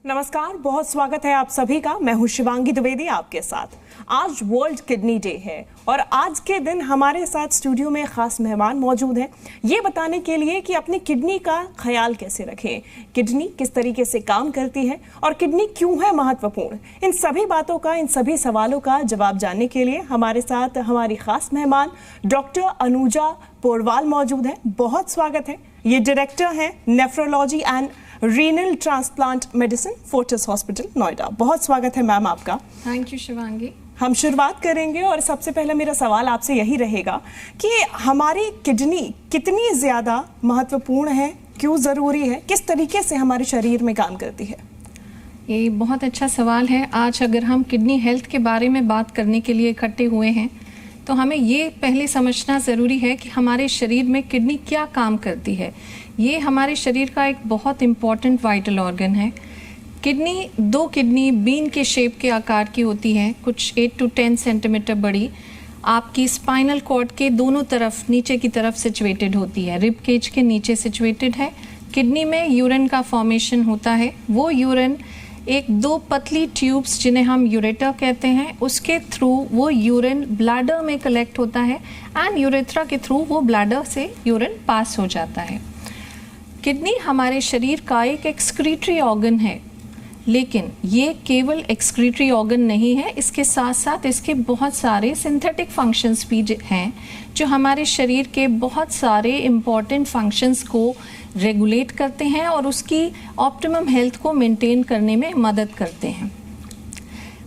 नमस्कार, बहुत स्वागत है आप सभी का। मैं हूं शिवांगी द्विवेदी आपके साथ। आज वर्ल्ड किडनी डे है और आज के दिन हमारे साथ स्टूडियो में खास मेहमान मौजूद हैं ये बताने के लिए कि अपनी किडनी का ख्याल कैसे रखें, किडनी किस तरीके से काम करती है और किडनी क्यों है महत्वपूर्ण। इन सभी बातों का, इन सभी सवालों का जवाब जानने के लिए हमारे साथ हमारी खास मेहमान डॉक्टर अनुजा पोरवाल मौजूद है। बहुत स्वागत है। ये डायरेक्टर हैं nephrology and renal transplant medicine, Fortis hospital, Noida. बहुत स्वागत है मैम आपका। Thank you Shivangi. हम शुरुआत करेंगे और सबसे पहले मेरा सवाल आपसे यही रहेगा कि हमारी किडनी कितनी ज़्यादा महत्वपूर्ण है, क्यों ज़रूरी है, किस तरीके से हमारे शरीर में काम करती है। ये बहुत अच्छा सवाल है। आज अगर हम किडनी हेल्थ के बारे में बात करने के लिए इकट्ठे हुए हैं तो हमें ये पहले समझना ज़रूरी है कि हमारे शरीर में किडनी क्या काम करती है। ये हमारे शरीर का एक बहुत इम्पॉर्टेंट वाइटल ऑर्गन है। दो किडनी बीन के शेप के आकार की होती है, कुछ 8 to 10 सेंटीमीटर बड़ी, आपकी स्पाइनल कॉर्ड के दोनों तरफ नीचे की तरफ सिचुएटेड होती है, रिब केज के नीचे सिचुएटेड है। किडनी में यूरिन का फॉर्मेशन होता है। वो यूरिन दो पतली ट्यूब्स जिन्हें हम यूरेटर कहते हैं, उसके थ्रू वो यूरिन ब्लैडर में कलेक्ट होता है एंड यूरेथ्रा के थ्रू वो ब्लैडर से यूरिन पास हो जाता है। किडनी हमारे शरीर का एक एक्सक्रीटरी ऑर्गन है, लेकिन ये केवल एक्सक्रीटरी ऑर्गन नहीं है। इसके साथ साथ इसके बहुत सारे सिंथेटिक फंक्शंस भी हैं जो हमारे शरीर के बहुत सारे इम्पॉर्टेंट फंक्शंस को रेगुलेट करते हैं और उसकी ऑप्टिमम हेल्थ को मेंटेन करने में मदद करते हैं।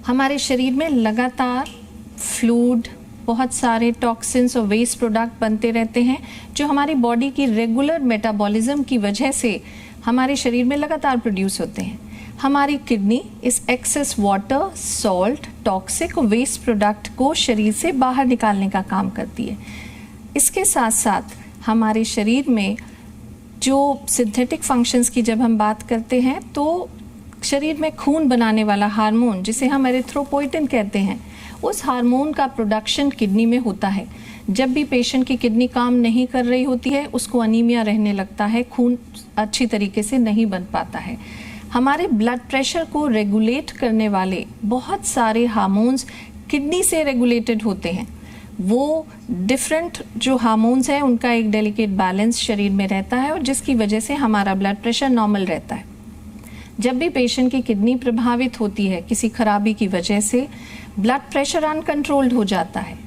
हमारे शरीर में लगातार फ्लूइड, बहुत सारे टॉक्सिन्स और वेस्ट प्रोडक्ट बनते रहते हैं जो हमारी बॉडी की रेगुलर मेटाबॉलिज्म की वजह से हमारे शरीर में लगातार प्रोड्यूस होते हैं। हमारी किडनी इस एक्सेस वाटर, सॉल्ट, टॉक्सिक और वेस्ट प्रोडक्ट को शरीर से बाहर निकालने का काम करती है। इसके साथ साथ हमारे शरीर में जो सिंथेटिक फंक्शंस की जब हम बात करते हैं तो शरीर में खून बनाने वाला हार्मोन जिसे हम एरिथ्रोपोइटिन कहते हैं, उस हार्मोन का प्रोडक्शन किडनी में होता है। जब भी पेशेंट की किडनी काम नहीं कर रही होती है उसको अनीमिया रहने लगता है, खून अच्छी तरीके से नहीं बन पाता है। हमारे ब्लड प्रेशर को रेगुलेट करने वाले बहुत सारे हार्मोन्स किडनी से रेगुलेटेड होते हैं। वो डिफरेंट जो हार्मोन्स हैं उनका एक डेलिकेट बैलेंस शरीर में रहता है और जिसकी वजह से हमारा ब्लड प्रेशर नॉर्मल रहता है। जब भी पेशेंट की किडनी प्रभावित होती है किसी खराबी की वजह से, ब्लड प्रेशर अनकंट्रोल्ड हो जाता है।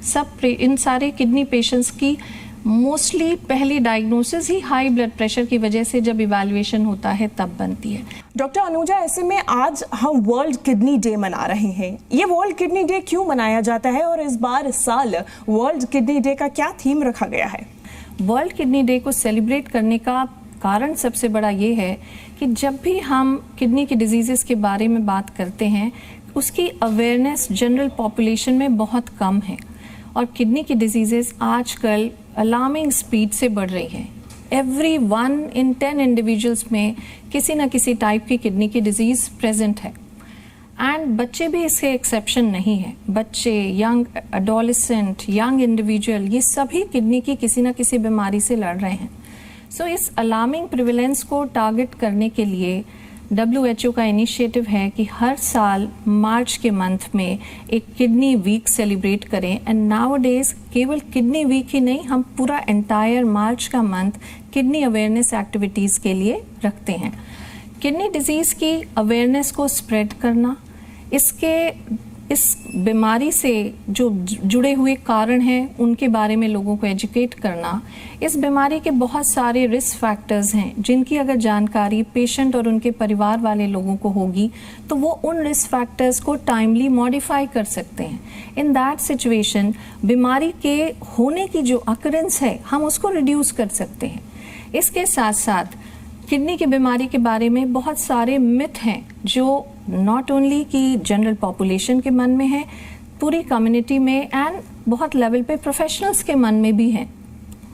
इन सारे किडनी पेशेंट्स की मोस्टली पहली डायग्नोसिस ही हाई ब्लड प्रेशर की वजह से जब इवैल्यूएशन होता है तब बनती है। डॉक्टर अनुजा, ऐसे में आज हम वर्ल्ड किडनी डे मना रहे हैं। ये वर्ल्ड किडनी डे क्यों मनाया जाता है और इस साल वर्ल्ड किडनी डे का क्या थीम रखा गया है? वर्ल्ड किडनी डे को सेलिब्रेट करने का कारण सबसे बड़ा ये है कि जब भी हम किडनी की डिजीज़ेस के बारे में बात करते हैं उसकी अवेयरनेस जनरल पॉपुलेशन में बहुत कम है और किडनी की डिजीज़ेस आजकल अलार्मिंग स्पीड से बढ़ रही है। एवरी 1 in 10 इंडिविजुअल्स में किसी न किसी टाइप की किडनी की डिजीज़ प्रेजेंट है एंड बच्चे भी इसके एक्सेप्शन नहीं है। बच्चे, यंग एडोलेसेंट, यंग इंडिविजुअल, ये सभी किडनी की किसी न किसी बीमारी से लड़ रहे हैं। सो इस अलार्मिंग प्रिवेलेंस को टारगेट करने के लिए WHO का इनिशिएटिव है कि हर साल मार्च के मंथ में एक किडनी वीक सेलिब्रेट करें एंड नाउअडेज केवल किडनी वीक ही नहीं, हम पूरा एंटायर मार्च का मंथ किडनी अवेयरनेस एक्टिविटीज़ के लिए रखते हैं। किडनी डिजीज़ की अवेयरनेस को स्प्रेड करना, इस बीमारी से जो जुड़े हुए कारण हैं उनके बारे में लोगों को एजुकेट करना। इस बीमारी के बहुत सारे रिस्क फैक्टर्स हैं जिनकी अगर जानकारी पेशेंट और उनके परिवार वाले लोगों को होगी तो वो उन रिस्क फैक्टर्स को टाइमली मॉडिफाई कर सकते हैं। इन दैट सिचुएशन बीमारी के होने की जो अकरेंस है हम उसको रिड्यूस कर सकते हैं। इसके साथ साथ किडनी की बीमारी के बारे में बहुत सारे मिथ हैं जो नॉट ओनली कि जनरल पॉपुलेशन के मन में है, पूरी कम्युनिटी में एंड बहुत लेवल पे प्रोफेशनल्स के मन में भी है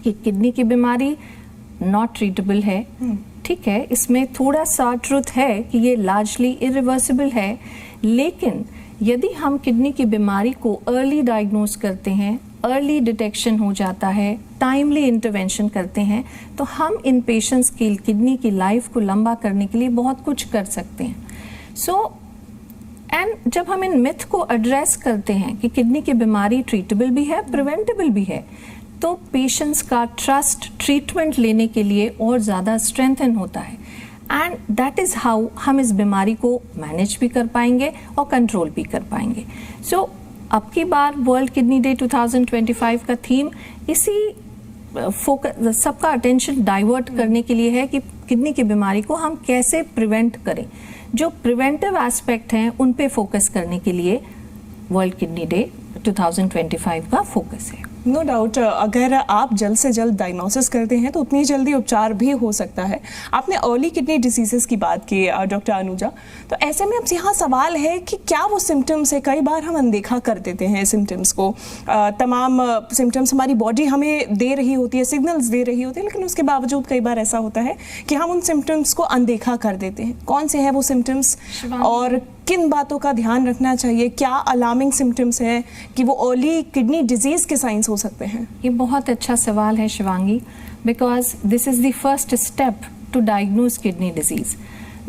कि किडनी की बीमारी नॉट ट्रीटेबल है। ठीक है, इसमें थोड़ा सा ट्रुथ है कि ये लार्जली इरिवर्सिबल है, लेकिन यदि हम किडनी की बीमारी को अर्ली डायग्नोज करते हैं, अर्ली डिटेक्शन हो जाता है, टाइमली इंटरवेंशन करते हैं, तो हम इन पेशेंट्स की किडनी की लाइफ को लंबा करने के लिए बहुत कुछ कर सकते हैं। एंड जब हम इन मिथ को एड्रेस करते हैं कि किडनी की बीमारी ट्रीटेबल भी है, प्रिवेंटेबल भी है, तो पेशेंट्स का ट्रस्ट ट्रीटमेंट लेने के लिए और ज़्यादा स्ट्रेंथन होता है। एंड दैट इज़ हाउ हम इस बीमारी को मैनेज भी कर पाएंगे और कंट्रोल भी कर पाएंगे। सो अब की बार वर्ल्ड किडनी डे 2025 का थीम इसी फोकस, सबका अटेंशन डाइवर्ट करने के लिए है कि किडनी की बीमारी को हम कैसे प्रिवेंट करें। जो प्रिवेंटिव एस्पेक्ट हैं उन पे फोकस करने के लिए वर्ल्ड किडनी डे 2025 का फोकस है। नो डाउट, अगर आप जल्द से जल्द डायग्नोसिस करते हैं तो उतनी जल्दी उपचार भी हो सकता है। आपने अर्ली किडनी डिसीजेस की बात की डॉक्टर अनुजा, तो ऐसे में अब यहाँ सवाल है कि क्या वो सिम्टम्स है, कई बार हम अनदेखा कर देते हैं सिम्टम्स को। तमाम सिम्टम्स हमारी बॉडी हमें दे रही होती है, सिग्नल्स दे रही होती है, लेकिन उसके बावजूद कई बार ऐसा होता है कि हम उन सिम्टम्स को अनदेखा कर देते हैं। कौन से हैं वो सिम्टम्स और किन बातों का ध्यान रखना चाहिए? क्या अलार्मिंग सिम्टम्स हैं कि वो अर्ली किडनी डिजीज के साइंस हो सकते हैं? ये बहुत अच्छा सवाल है Shivangi, because this is the first step to diagnose kidney disease.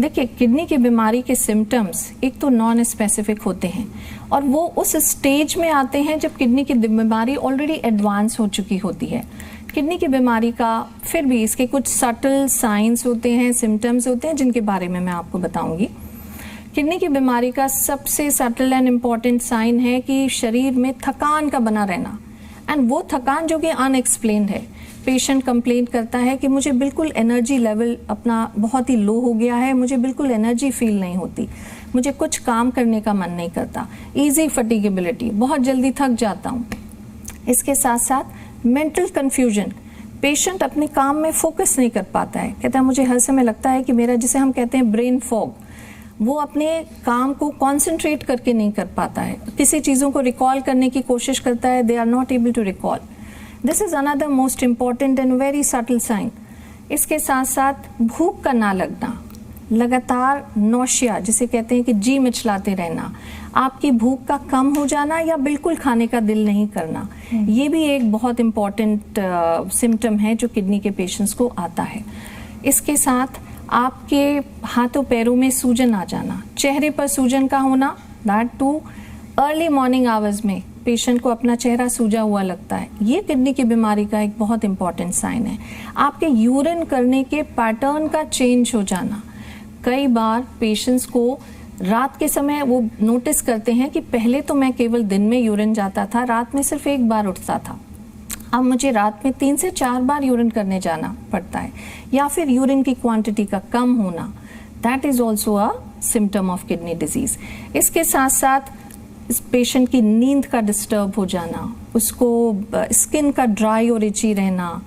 देखिए, किडनी की बीमारी के सिम्टम्स एक तो नॉन स्पेसिफिक होते हैं और वो उस स्टेज में आते हैं जब किडनी की बीमारी ऑलरेडी एडवांस हो चुकी होती है। किडनी की बीमारी का फिर भी इसके कुछ सटल साइंस होते हैं, सिम्टम्स होते हैं, जिनके बारे में मैं आपको बताऊंगी। किडनी की बीमारी का सबसे सटल एंड इम्पॉर्टेंट साइन है कि शरीर में थकान का बना रहना, एंड वो थकान जो कि अनएक्सप्लेन्ड है। पेशेंट कंप्लेन करता है कि मुझे बिल्कुल एनर्जी लेवल अपना बहुत ही लो हो गया है, मुझे बिल्कुल एनर्जी फील नहीं होती, मुझे कुछ काम करने का मन नहीं करता, ईजी फटीगेबिलिटी, बहुत जल्दी थक जाता हूँ। इसके साथ साथ मेंटल कन्फ्यूजन, पेशेंट अपने काम में फोकस नहीं कर पाता है, कहता है मुझे हर समय लगता है कि मेरा, जिसे हम कहते हैं ब्रेन फॉग, वो अपने काम को कॉन्सेंट्रेट करके नहीं कर पाता है, किसी चीज़ों को रिकॉल करने की कोशिश करता है, they are not able to recall. This is another most important and very subtle sign. इसके साथ साथ भूख का ना लगना, लगातार नौशिया, जिसे कहते हैं कि जी मिचलाते रहना, आपकी भूख का कम हो जाना या बिल्कुल खाने का दिल नहीं करना, ये भी एक बहुत इम्पॉर्टेंट सिम्टम है जो किडनी के पेशेंट्स को आता है। इसके साथ आपके हाथों पैरों में सूजन आ जाना, चेहरे पर सूजन का होना, that too early morning hours में पेशेंट को अपना चेहरा सूजा हुआ लगता है, ये किडनी की बीमारी का एक बहुत इंपॉर्टेंट साइन है। आपके यूरिन करने के पैटर्न का चेंज हो जाना, कई बार पेशेंट्स को रात के समय वो नोटिस करते हैं कि पहले तो मैं केवल दिन में यूरिन जाता था, रात में सिर्फ एक बार उठता था, अब मुझे रात में 3 से 4 बार यूरिन करने जाना पड़ता है, या फिर यूरिन की क्वांटिटी का कम होना, that is also a symptom of kidney disease. इसके साथ साथ इस पेशेंट की नींद का डिस्टर्ब हो जाना, उसको स्किन का ड्राई और इची रहना,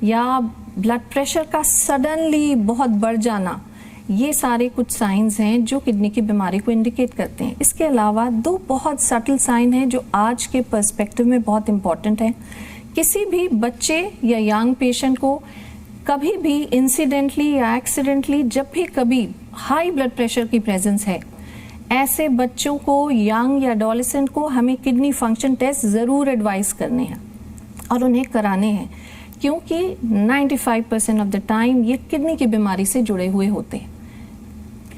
या ब्लड प्रेशर का सडनली बहुत बढ़ जाना, ये सारे कुछ साइंस हैं जो किडनी की बीमारी को इंडिकेट करते हैं। इसके अलावा 2 बहुत सटल साइन हैं जो आज के पर्सपेक्टिव में बहुत इंपॉर्टेंट हैं। किसी भी बच्चे या यंग पेशेंट को कभी भी इंसिडेंटली या एक्सीडेंटली, जब भी कभी हाई ब्लड प्रेशर की प्रेजेंस है, ऐसे बच्चों को, यंग या एडोलेसेंट को हमें किडनी फंक्शन टेस्ट ज़रूर एडवाइस करने हैं और उन्हें कराने हैं, क्योंकि 95% ऑफ द टाइम ये किडनी की बीमारी से जुड़े हुए होते हैं।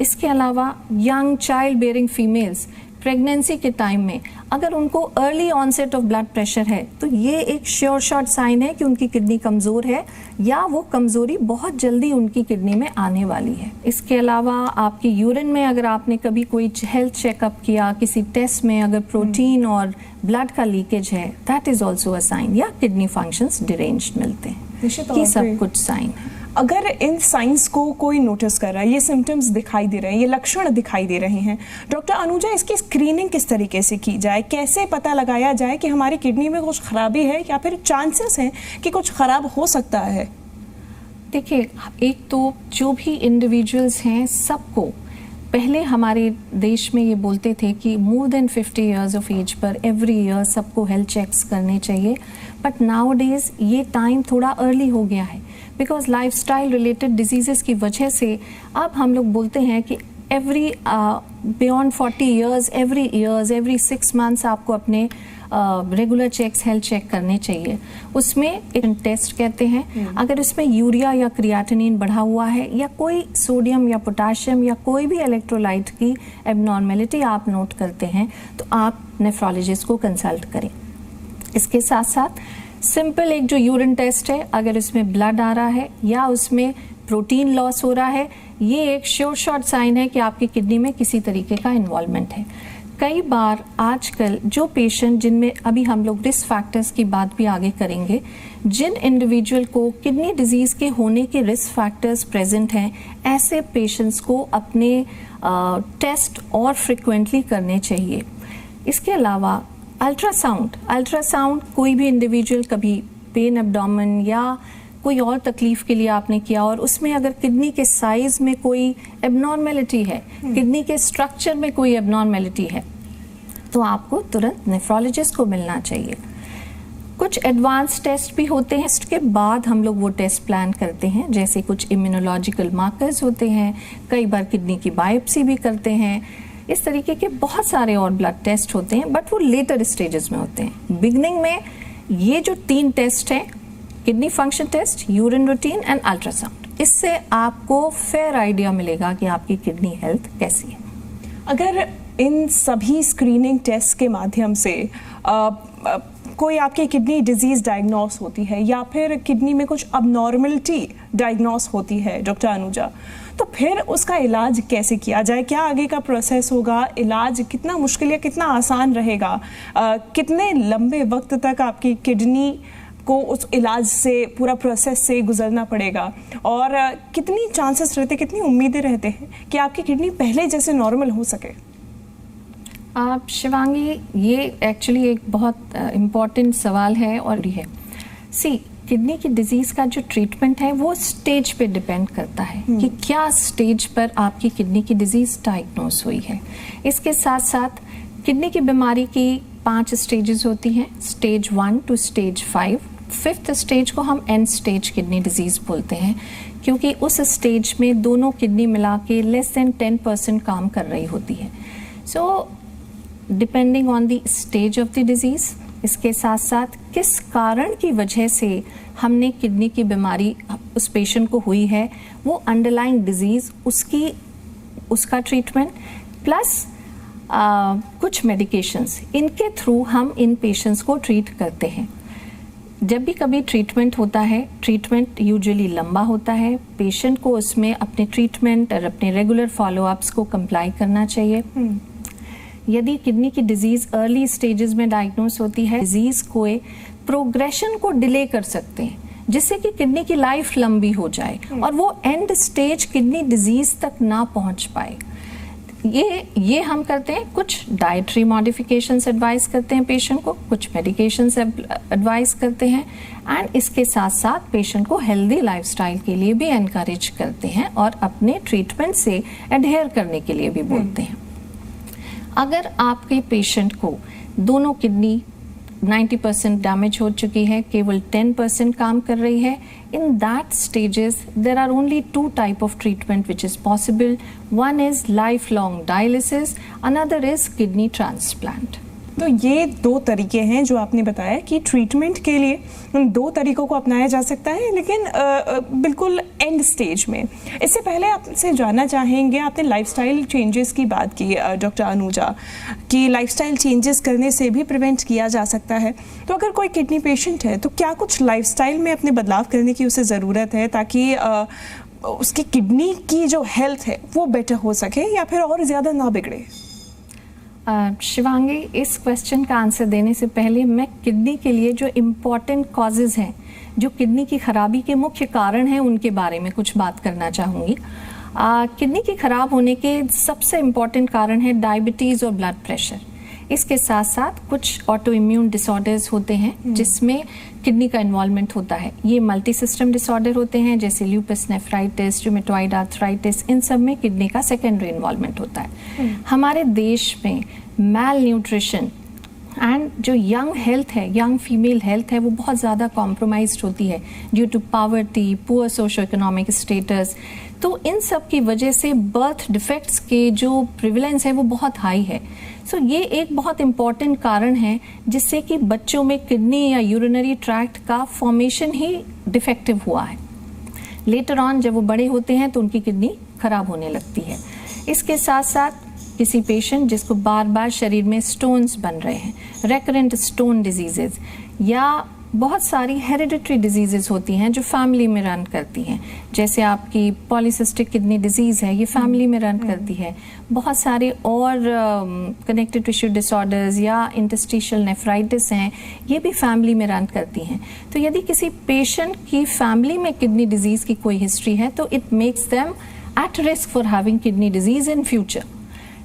इसके अलावा young child bearing females pregnancy के टाइम में अगर उनको early onset of blood pressure है, तो ये एक श्योर शॉट साइन है कि उनकी किडनी कमज़ोर है या वो कमज़ोरी बहुत जल्दी उनकी किडनी में आने वाली है। इसके अलावा आपकी यूरिन में अगर आपने कभी कोई हेल्थ चेकअप किया, किसी टेस्ट में अगर प्रोटीन और ब्लड का लीकेज है, that is also a sign, या किडनी फंक्शंस डिरेंज्ड मिलते हैं। ये सब कुछ साइन है। अगर इन साइंस को कोई नोटिस कर रहा है, ये सिम्टम्स दिखाई दे रहे हैं, ये लक्षण दिखाई दे रहे हैं, डॉक्टर अनुजा, इसकी स्क्रीनिंग किस तरीके से की जाए? कैसे पता लगाया जाए कि हमारी किडनी में कुछ खराबी है या फिर चांसेस हैं कि कुछ खराब हो सकता है? देखिए, एक तो जो भी इंडिविजुअल्स हैं, सबको पहले हमारे देश में ये बोलते थे कि more than 50 years of age पर एवरी ईयर सबको हेल्थ चेक्स करने चाहिए, बट नाउ डेज ये टाइम थोड़ा अर्ली हो गया है, बिकॉज लाइफस्टाइल रिलेटेड डिजीज़ेस की वजह से अब हम लोग बोलते हैं कि every beyond 40 years, every 6 months आपको अपने रेगुलर चेक्स, हेल्थ चेक करने चाहिए। उसमें एक टेस्ट कहते हैं, अगर इसमें यूरिया या क्रिएटिनिन बढ़ा हुआ है या कोई सोडियम या पोटाशियम या कोई भी इलेक्ट्रोलाइट की एबनॉर्मेलिटी आप नोट करते हैं तो आप नेफ्रोलॉजिस्ट को कंसल्ट करें। इसके साथ साथ सिंपल एक जो यूरिन टेस्ट है, अगर इसमें ब्लड आ रहा है या उसमें प्रोटीन लॉस हो रहा है, ये एक श्योर शॉट साइन है कि आपकी किडनी में किसी तरीके का इन्वॉल्वमेंट है। कई बार आजकल जो पेशेंट जिनमें अभी हम लोग रिस्क फैक्टर्स की बात भी आगे करेंगे, जिन इंडिविजुअल को किडनी डिजीज के होने के रिस्क फैक्टर्स प्रेजेंट हैं, ऐसे पेशेंट्स को अपने टेस्ट और फ्रिक्वेंटली करने चाहिए। इसके अलावा अल्ट्रासाउंड कोई भी इंडिविजुअल कभी पेन एब्डोमेन या कोई और तकलीफ के लिए आपने किया और उसमें अगर किडनी के साइज में कोई एबनॉर्मेलिटी है, किडनी के स्ट्रक्चर में कोई एबनॉर्मेलिटी है, तो आपको तुरंत नेफ्रोलॉजिस्ट को मिलना चाहिए। कुछ एडवांस टेस्ट भी होते हैं, इसके बाद हम लोग वो टेस्ट प्लान करते हैं, जैसे कुछ इम्यूनोलॉजिकल मार्कर्स होते हैं, कई बार किडनी की बायोप्सी भी करते हैं। इस तरीके के बहुत सारे और ब्लड टेस्ट होते हैं, बट वो लेटर स्टेजेस में होते हैं। बिगनिंग में ये जो 3 टेस्ट हैं, kidney function test, urine routine and ultrasound, इससे आपको फेयर आइडिया मिलेगा कि आपकी किडनी हेल्थ कैसी है। अगर इन सभी स्क्रीनिंग टेस्ट के माध्यम से कोई आपकी किडनी डिजीज डायग्नोस होती है या फिर किडनी में कुछ अबनॉर्मलिटी डायग्नोस होती है डॉक्टर अनुजा, तो फिर उसका इलाज कैसे किया जाए? क्या आगे का प्रोसेस होगा? इलाज कितना मुश्किल या कितना आसान रहेगा? कितने लंबे वक्त तक आपकी किडनी को उस इलाज से, पूरा प्रोसेस से गुजरना पड़ेगा, और कितनी चांसेस रहते, कितनी उम्मीदें रहते हैं कि आपकी किडनी पहले जैसे नॉर्मल हो सके? शिवांगी, ये एक्चुअली एक बहुत इम्पॉर्टेंट सवाल है और भी है। किडनी की डिजीज़ का जो ट्रीटमेंट है वो स्टेज पे डिपेंड करता है कि क्या स्टेज पर आपकी किडनी की डिजीज़ डायग्नोस हुई है। इसके साथ साथ किडनी की बीमारी की 5 स्टेजेस होती हैं, stage 1 two stage 5। 5th stage को हम एंड स्टेज किडनी डिजीज़ बोलते हैं, क्योंकि उस स्टेज में दोनों किडनी मिला के लेस देन 10% काम कर रही होती है। So depending on the stage of the disease, इसके साथ साथ किस कारण की वजह से हमने किडनी की बीमारी उस पेशेंट को हुई है, वो अंडरलाइंग डिजीज़, उसका ट्रीटमेंट प्लस कुछ मेडिकेशंस, इनके थ्रू हम इन पेशेंट्स को ट्रीट करते हैं। जब भी कभी ट्रीटमेंट होता है, ट्रीटमेंट यूजुअली लंबा होता है, पेशेंट को उसमें अपने ट्रीटमेंट और अपने रेगुलर फॉलोअप्स को कंप्लाई करना चाहिए। यदि किडनी की डिजीज़ अर्ली स्टेजेस में डायग्नोस होती है, डिजीज़ को प्रोग्रेशन को डिले कर सकते हैं, जिससे कि किडनी की लाइफ लंबी हो जाए और वो एंड स्टेज किडनी डिजीज़ तक ना पहुंच पाए। ये हम करते हैं। कुछ डाइटरी मॉडिफिकेशंस एडवाइस करते हैं पेशेंट को, कुछ मेडिकेशंस एडवाइस करते हैं, एंड इसके साथ साथ पेशेंट को हेल्दी लाइफस्टाइल के लिए भी एनकरेज करते हैं और अपने ट्रीटमेंट से एडहेयर करने के लिए भी बोलते हैं। अगर आपके पेशेंट को दोनों किडनी 90% डैमेज हो चुकी है, केवल 10% काम कर रही है, in that stages there are only 2 type of treatment which is possible. One is lifelong dialysis, another is kidney transplant. तो ये 2 तरीके हैं जो आपने बताया कि ट्रीटमेंट के लिए उन 2 तरीकों को अपनाया जा सकता है, लेकिन बिल्कुल एंड स्टेज में। इससे पहले आपसे जानना चाहेंगे, आपने लाइफस्टाइल चेंजेस की बात की डॉक्टर अनुजा, कि लाइफस्टाइल चेंजेस करने से भी प्रिवेंट किया जा सकता है। तो अगर कोई किडनी पेशेंट है तो क्या कुछ लाइफस्टाइल में अपने बदलाव करने की उसे ज़रूरत है ताकि उसकी किडनी की जो हेल्थ है वो बेटर हो सके या फिर और ज़्यादा ना बिगड़े? शिवांगी, इस क्वेश्चन का आंसर देने से पहले मैं किडनी के लिए जो इम्पॉर्टेंट कॉजेज़ हैं, जो किडनी की खराबी के मुख्य कारण हैं, उनके बारे में कुछ बात करना चाहूँगी। किडनी की खराब होने के सबसे इम्पॉर्टेंट कारण है डायबिटीज़ और ब्लड प्रेशर। इसके साथ साथ कुछ ऑटो इम्यून डिसऑर्डर्स होते हैं जिसमें किडनी का इन्वॉल्वमेंट होता है। ये मल्टी सिस्टम डिसऑर्डर होते हैं, जैसे ल्यूपस नेफ्राइटिस, रूमेटॉइड आर्थराइटिस, इन सब में किडनी का सेकेंडरी इन्वॉल्वमेंट होता है। हमारे देश में मैल न्यूट्रिशन एंड जो यंग हेल्थ है, यंग फीमेल हेल्थ है, वो बहुत ज़्यादा कॉम्प्रोमाइज्ड होती है due to poverty, poor socio economic status. तो इन सब की वजह से बर्थ डिफेक्ट्स के जो प्रिविलेंस है वो बहुत हाई है। सो ये एक बहुत इम्पॉर्टेंट कारण है जिससे कि बच्चों में किडनी या यूरिनरी ट्रैक्ट का फॉर्मेशन ही डिफेक्टिव हुआ है। लेटर ऑन जब वो बड़े होते हैं तो उनकी किडनी खराब होने लगती है। इसके साथ साथ किसी पेशेंट जिसको बार बार शरीर में स्टोन्स बन रहे हैं, रेकरेंट स्टोन डिजीजेज, या बहुत सारी हेरिडिटरी डिजीजेस होती हैं जो फैमिली में रन करती हैं, जैसे आपकी पॉलीसिस्टिक किडनी डिजीज़ है, ये फैमिली में रन करती है। बहुत सारे और कनेक्टिव टिश्यू डिसऑर्डर्स या इंटरस्टिशियल नेफ्राइटिस हैं, ये भी फैमिली में रन करती हैं। तो यदि किसी पेशेंट की फैमिली में किडनी डिजीज़ की कोई हिस्ट्री है तो it makes them at risk for having kidney disease in future.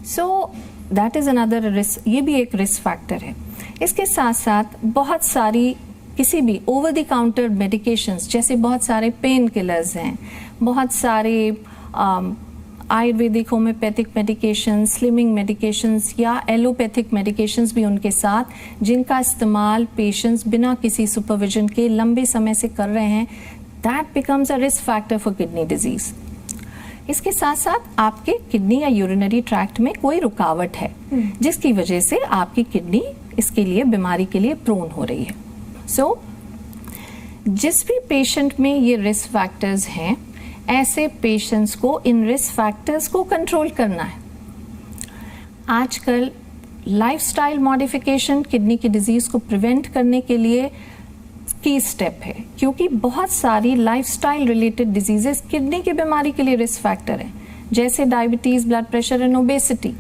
So that is another risk, ये भी एक रिस्क फैक्टर है। इसके साथ साथ बहुत सारी किसी भी ओवर द काउंटर मेडिकेशंस, जैसे बहुत सारे पेन किलर्स हैं, बहुत सारे Ayurvedic homeopathic medications, slimming medications या एलोपैथिक मेडिकेशंस भी उनके साथ, जिनका इस्तेमाल पेशेंट्स बिना किसी सुपरविजन के लंबे समय से कर रहे हैं, that becomes a risk factor for kidney disease. इसके साथ साथ आपके किडनी या यूरिनरी ट्रैक्ट में कोई रुकावट है जिसकी वजह से आपकी किडनी इसके लिए, बीमारी के लिए प्रोन हो रही है। सो जिस भी पेशेंट में ये रिस्क फैक्टर्स हैं, ऐसे पेशेंट्स को इन रिस्क फैक्टर्स को कंट्रोल करना है। आजकल लाइफस्टाइल मॉडिफिकेशन किडनी की डिजीज को प्रिवेंट करने के लिए की स्टेप है, क्योंकि बहुत सारी लाइफस्टाइल रिलेटेड डिजीजेस किडनी की बीमारी के लिए रिस्क फैक्टर हैं, जैसे diabetes, blood pressure and obesity.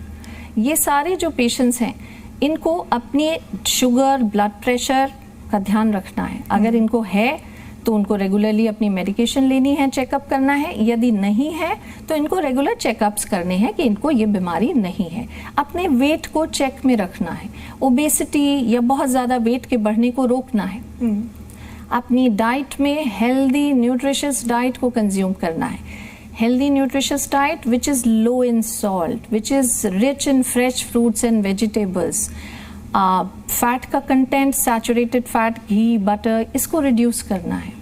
ये सारे जो पेशेंट्स हैं इनको अपने शुगर, ब्लड प्रेशर का ध्यान रखना है। अगर इनको है तो उनको रेगुलरली अपनी मेडिकेशन लेनी है, चेकअप करना है। यदि नहीं है तो इनको रेगुलर चेकअप्स करने हैं कि इनको ये बीमारी नहीं है। अपने वेट को चेक में रखना है, ओबेसिटी या बहुत ज़्यादा वेट के बढ़ने को रोकना है। अपनी डाइट में हेल्दी न्यूट्रिशियस डाइट को कंज्यूम करना है। Healthy nutritious diet which is low in salt, which is rich in fresh fruits and vegetables. Fat का कंटेंट, सैचुरेटेड फैट, घी, बटर, इसको रिड्यूस करना है।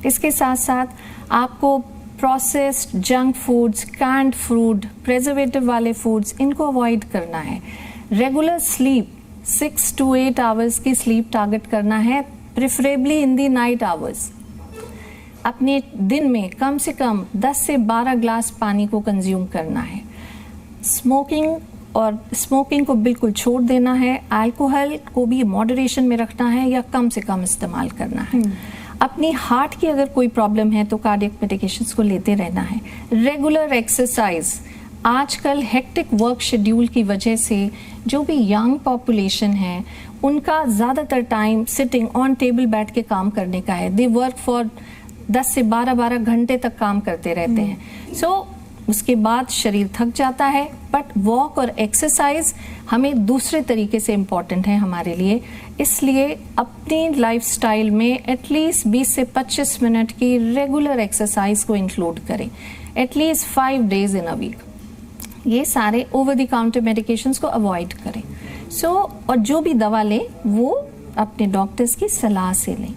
इसके साथ साथ आपको processed junk foods, canned food, preservative वाले फूड्स, इनको अवॉइड करना है। रेगुलर स्लीप 6 to 8 आवर्स की स्लीप टारगेट करना है, preferably in the night hours. अपने दिन में कम से कम 10 से 12 ग्लास पानी को कंज्यूम करना है। स्मोकिंग को बिल्कुल छोड़ देना है। अल्कोहल को भी मॉडरेशन में रखना है या कम से कम इस्तेमाल करना है। अपनी हार्ट की अगर कोई प्रॉब्लम है तो कार्डियक मेडिकेशंस को लेते रहना है। रेगुलर एक्सरसाइज, आजकल हेक्टिक वर्क शेड्यूल की वजह से जो भी यंग पॉपुलेशन है उनका ज़्यादातर टाइम सिटिंग ऑन टेबल बैठ के काम करने का है। दे वर्क फॉर 10 से 12 घंटे तक काम करते रहते हैं। सो उसके बाद शरीर थक जाता है। बट वॉक और एक्सरसाइज हमें दूसरे तरीके से इम्पॉर्टेंट है हमारे लिए, इसलिए अपनी लाइफस्टाइल में एटलीस्ट 20 से 25 मिनट की रेगुलर एक्सरसाइज को इंक्लूड करें, at least 5 days in a week. ये सारे ओवर द काउंटर मेडिकेशंस को अवॉइड करें। और जो भी दवा लें वो अपने डॉक्टर्स की सलाह से लें।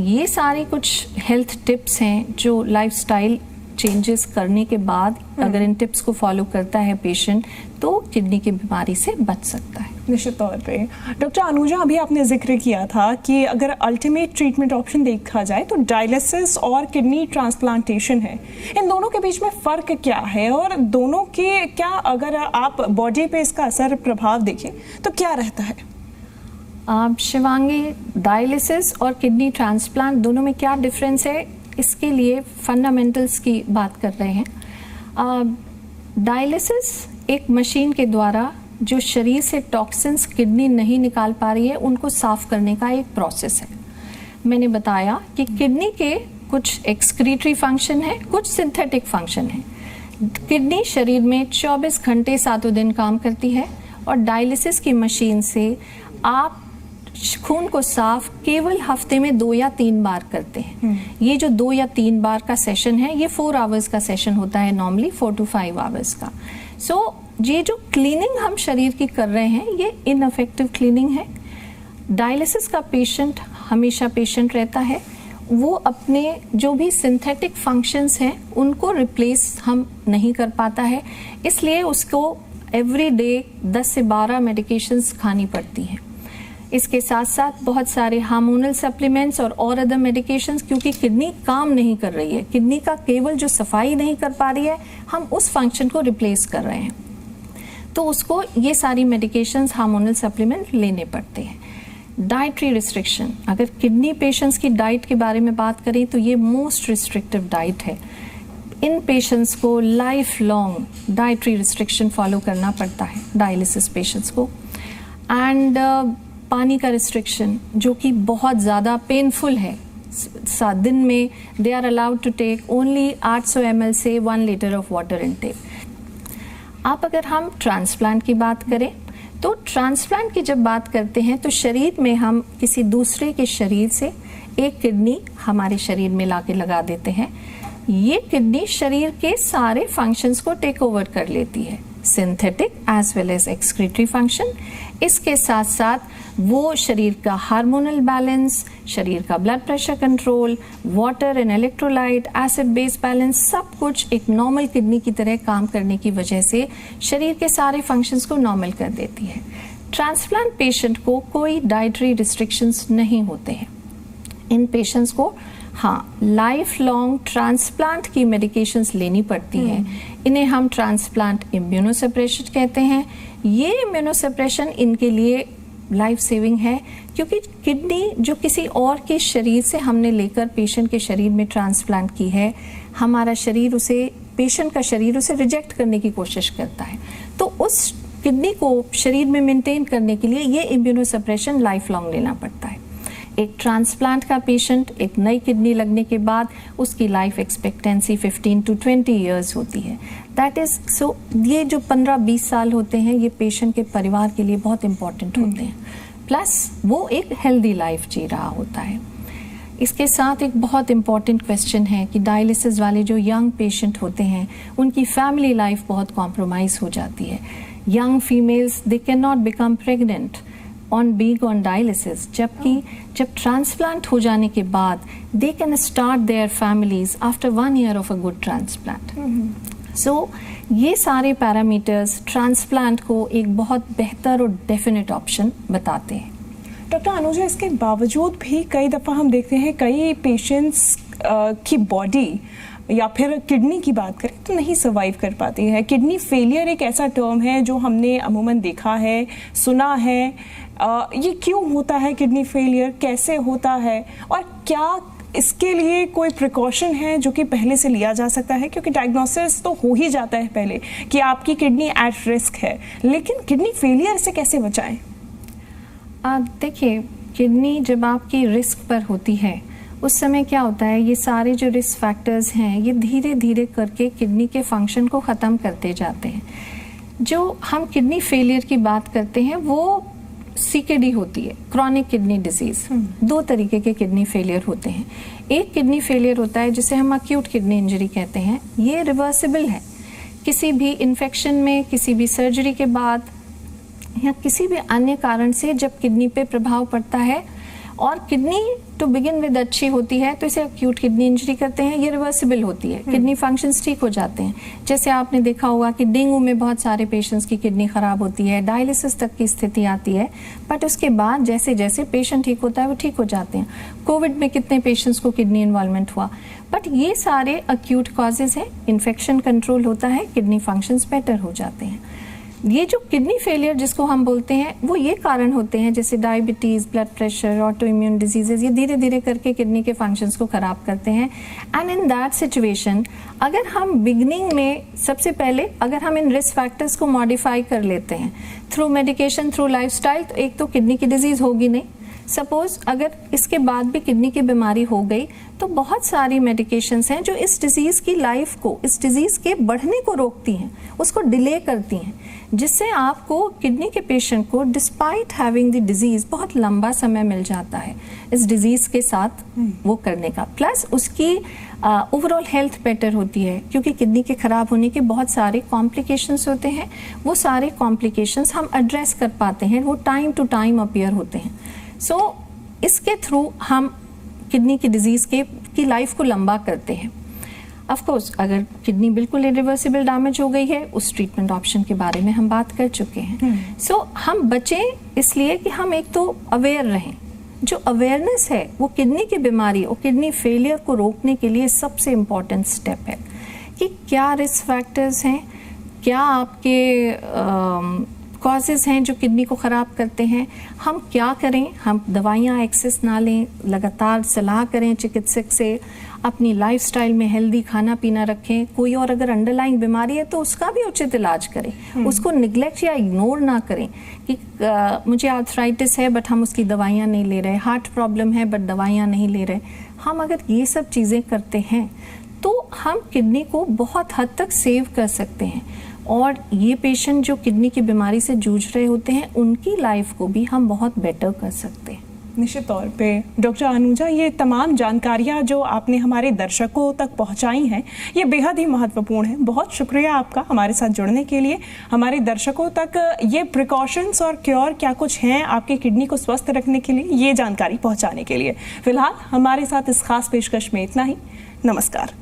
ये सारे कुछ हेल्थ टिप्स हैं जो लाइफस्टाइल चेंजेस करने के बाद अगर इन टिप्स को फॉलो करता है पेशेंट तो किडनी की बीमारी से बच सकता है। निश्चित तौर पे। डॉक्टर अनुजा, अभी आपने जिक्र किया था कि अगर अल्टीमेट ट्रीटमेंट ऑप्शन देखा जाए तो डायलिसिस और किडनी ट्रांसप्लांटेशन है। इन दोनों के बीच में फ़र्क क्या है और दोनों के क्या, अगर आप बॉडी पे इसका असर प्रभाव देखें तो क्या रहता है? शिवांगी, डायलिसिस और किडनी ट्रांसप्लांट दोनों में क्या डिफरेंस है, इसके लिए फंडामेंटल्स की बात कर रहे हैं। डायलिसिस एक मशीन के द्वारा जो शरीर से टॉक्सिन्स किडनी नहीं निकाल पा रही है उनको साफ करने का एक प्रोसेस है। मैंने बताया कि किडनी के कुछ एक्सक्रीटरी फंक्शन है, कुछ सिंथेटिक फंक्शन है। किडनी शरीर में 24 घंटे 7 दिन काम करती है और डायलिसिस की मशीन से आप खून को साफ केवल हफ्ते में 2 या 3 बार करते हैं। ये जो 2 या 3 बार का सेशन है ये 4 आवर्स का सेशन होता है, नॉर्मली 4 to 5 आवर्स का। ये जो क्लीनिंग हम शरीर की कर रहे हैं ये इनअफेक्टिव क्लीनिंग है। डायलिसिस का पेशेंट हमेशा पेशेंट रहता है, वो अपने जो भी सिंथेटिक फंक्शंस हैं उनको रिप्लेस हम नहीं कर पाता है, इसलिए उसको एवरी डे 10 से 12 मेडिकेशंस खानी पड़ती हैं। इसके साथ साथ बहुत सारे हार्मोनल सप्लीमेंट्स और अदर मेडिकेशंस, क्योंकि किडनी काम नहीं कर रही है, किडनी का केवल जो सफाई नहीं कर पा रही है, हम उस फंक्शन को रिप्लेस कर रहे हैं, तो उसको ये सारी मेडिकेशंस हार्मोनल सप्लीमेंट लेने पड़ते हैं। डाइटरी रिस्ट्रिक्शन, अगर किडनी पेशेंट्स की डाइट के बारे में बात करें तो ये मोस्ट रिस्ट्रिक्टिव डाइट है। इन पेशेंट्स को life long dietary restriction follow करना पड़ता है डायलिसिस पेशेंट्स को। एंड पानी का रिस्ट्रिक्शन जो कि बहुत ज़्यादा पेनफुल है, दिन में they are allowed to take only 800 ml से 1 लीटर ऑफ वाटर इनटेक। आप अगर हम ट्रांसप्लांट की बात करें तो ट्रांसप्लांट की जब बात करते हैं तो शरीर में हम किसी दूसरे के शरीर से एक किडनी हमारे शरीर में लाके लगा देते हैं। ये किडनी शरीर के सारे फंक्शंस को टेक ओवर कर लेती है, synthetic as well as excretory function. इसके साथ साथ वो शरीर का हार्मोनल बैलेंस, शरीर का blood pressure control, water and electrolyte, acid base balance, सब कुछ एक नॉर्मल किडनी की तरह काम करने की वजह से शरीर के सारे फंक्शंस को नॉर्मल कर देती है। ट्रांसप्लांट पेशेंट को कोई डाइटरी रिस्ट्रिक्शंस नहीं होते हैं। इन पेशेंट्स को लाइफ लॉन्ग ट्रांसप्लांट की मेडिकेशंस लेनी पड़ती हैं। इन्हें हम ट्रांसप्लांट इम्यूनोसप्रेशन कहते हैं। ये इम्यूनोसप्रेशन इनके लिए लाइफ सेविंग है, क्योंकि किडनी जो किसी और के शरीर से हमने लेकर पेशेंट के शरीर में ट्रांसप्लांट की है, हमारा शरीर उसे, पेशेंट का शरीर उसे रिजेक्ट करने की कोशिश करता है, तो उस किडनी को शरीर में मेंटेन करने के लिए ये इम्यूनोसप्रेशन लाइफ लॉन्ग लेना पड़ता है। एक ट्रांसप्लांट का पेशेंट, एक नई किडनी लगने के बाद उसकी लाइफ एक्सपेक्टेंसी 15 to 20 ईयर्स होती है। दैट इज सो, ये जो 15-20 साल होते हैं ये पेशेंट के परिवार के लिए बहुत इंपॉर्टेंट होते हैं, प्लस वो एक हेल्दी लाइफ जी रहा होता है। इसके साथ एक बहुत इंपॉर्टेंट क्वेश्चन है कि डायलिसिस वाले जो यंग पेशेंट होते हैं उनकी फैमिली लाइफ बहुत कॉम्प्रोमाइज हो जाती है। Young females, they can not become pregnant on being on dialysis, जबकि जब ट्रांसप्लांट हो जाने के बाद they can start their families after 1 year of a good transplant. So ये सारे पैरामीटर्स ट्रांसप्लांट को एक बहुत बेहतर और डेफिनेट ऑप्शन बताते हैं। डॉक्टर अनुजा, इसके बावजूद भी कई दफ़ा हम देखते हैं कई पेशेंट्स की बॉडी या फिर किडनी की बात करें तो नहीं सर्वाइव कर पाती है। किडनी फेलियर एक ऐसा टर्म है जो हमने अमूमन देखा है, सुना है। ये क्यों होता है किडनी फेलियर, कैसे होता है, और क्या इसके लिए कोई प्रिकॉशन है जो कि पहले से लिया जा सकता है? क्योंकि डायग्नोसिस तो हो ही जाता है पहले कि आपकी किडनी एट रिस्क है, लेकिन किडनी फेलियर से कैसे बचाएं? देखिए, किडनी जब आपकी रिस्क पर होती है उस समय क्या होता है, ये सारे जो रिस्क फैक्टर्स हैं ये धीरे धीरे करके किडनी के फंक्शन को ख़त्म करते जाते हैं। जो हम किडनी फेलियर की बात करते हैं वो CKD होती है, क्रॉनिक किडनी डिजीज़। 2 तरीके के किडनी फेलियर होते हैं। एक किडनी फेलियर होता है जिसे हम अक्यूट किडनी इंजरी कहते हैं। ये रिवर्सिबल है, किसी भी इन्फेक्शन में, किसी भी सर्जरी के बाद या किसी भी अन्य कारण से जब किडनी पे प्रभाव पड़ता है और किडनी टू बिगिन विद अच्छी होती है तो इसे अक्यूट किडनी इंजरी करते हैं। ये रिवर्सिबल होती है, किडनी फंक्शंस ठीक हो जाते हैं। जैसे आपने देखा होगा कि डेंगू में बहुत सारे पेशेंट्स की किडनी खराब होती है, डायलिसिस तक की स्थिति आती है, बट उसके बाद जैसे जैसे पेशेंट ठीक होता है वो ठीक हो जाते हैं। कोविड में कितने पेशेंट्स को किडनी इन्वॉल्वमेंट हुआ, बट ये सारे अक्यूट कॉजेज हैं। इन्फेक्शन कंट्रोल होता है, किडनी फंक्शंस बेटर हो जाते हैं। ये जो किडनी फेलियर जिसको हम बोलते हैं वो ये कारण होते हैं जैसे diabetes, blood pressure, auto immune diseases, ये धीरे धीरे करके किडनी के फंक्शंस को ख़राब करते हैं। एंड इन दैट सिचुएशन अगर हम बिगनिंग में सबसे पहले अगर हम इन रिस्क फैक्टर्स को मॉडिफाई कर लेते हैं थ्रू मेडिकेशन, थ्रू लाइफस्टाइल, तो एक तो किडनी की डिजीज़ होगी नहीं, सपोज अगर इसके बाद भी किडनी की बीमारी हो गई तो बहुत सारी मेडिकेशंस हैं जो इस डिजीज़ की लाइफ को, इस डिजीज़ के बढ़ने को रोकती हैं, उसको डिले करती हैं, जिससे आपको किडनी के पेशेंट को डिस्पाइट हैविंग द डिजीज़ बहुत लंबा समय मिल जाता है इस डिजीज़ के साथ वो करने का। प्लस उसकी ओवरऑल हेल्थ बेटर होती है, क्योंकि किडनी के ख़राब होने के बहुत सारे कॉम्प्लिकेशंस होते हैं। वो सारे कॉम्प्लिकेशंस हम एड्रेस कर पाते हैं, वो टाइम टू टाइम अपीयर होते हैं। सो इसके थ्रू हम किडनी की डिजीज़ की लाइफ को लंबा करते हैं। ऑफ कोर्स अगर किडनी बिल्कुल इरिवर्सिबल डैमेज हो गई है, उस ट्रीटमेंट ऑप्शन के बारे में हम बात कर चुके हैं। सो हम बचें इसलिए कि हम एक तो अवेयर रहें। जो अवेयरनेस है वो किडनी की बीमारी और किडनी फेलियर को रोकने के लिए सबसे इम्पॉर्टेंट स्टेप है कि क्या रिस्क फैक्टर्स हैं, क्या आपके कॉजेज़ हैं जो किडनी को ख़राब करते हैं, हम क्या करें, हम दवाइयाँ एक्सेस ना लें, लगातार सलाह करें चिकित्सक से, अपनी लाइफस्टाइल में हेल्दी खाना पीना रखें, कोई और अगर अंडरलाइंग बीमारी है तो उसका भी उचित इलाज करें, उसको निगलेक्ट या इग्नोर ना करें कि मुझे आर्थराइटिस है बट हम उसकी दवाइयाँ नहीं ले रहे, हार्ट प्रॉब्लम है बट दवाइयाँ नहीं ले रहे। हम अगर ये सब चीज़ें करते हैं तो हम किडनी को बहुत हद तक सेव कर सकते हैं, और ये पेशेंट जो किडनी की बीमारी से जूझ रहे होते हैं उनकी लाइफ को भी हम बहुत बेटर कर सकते हैं। निश्चित तौर पे डॉक्टर अनुजा, ये तमाम जानकारियाँ जो आपने हमारे दर्शकों तक पहुँचाई हैं ये बेहद ही महत्वपूर्ण है। बहुत शुक्रिया आपका हमारे साथ जुड़ने के लिए, हमारे दर्शकों तक ये प्रिकॉशंस और क्योर क्या कुछ हैं आपके किडनी को स्वस्थ रखने के लिए, ये जानकारी पहुँचाने के लिए। फिलहाल हमारे साथ इस खास पेशकश में इतना ही। नमस्कार।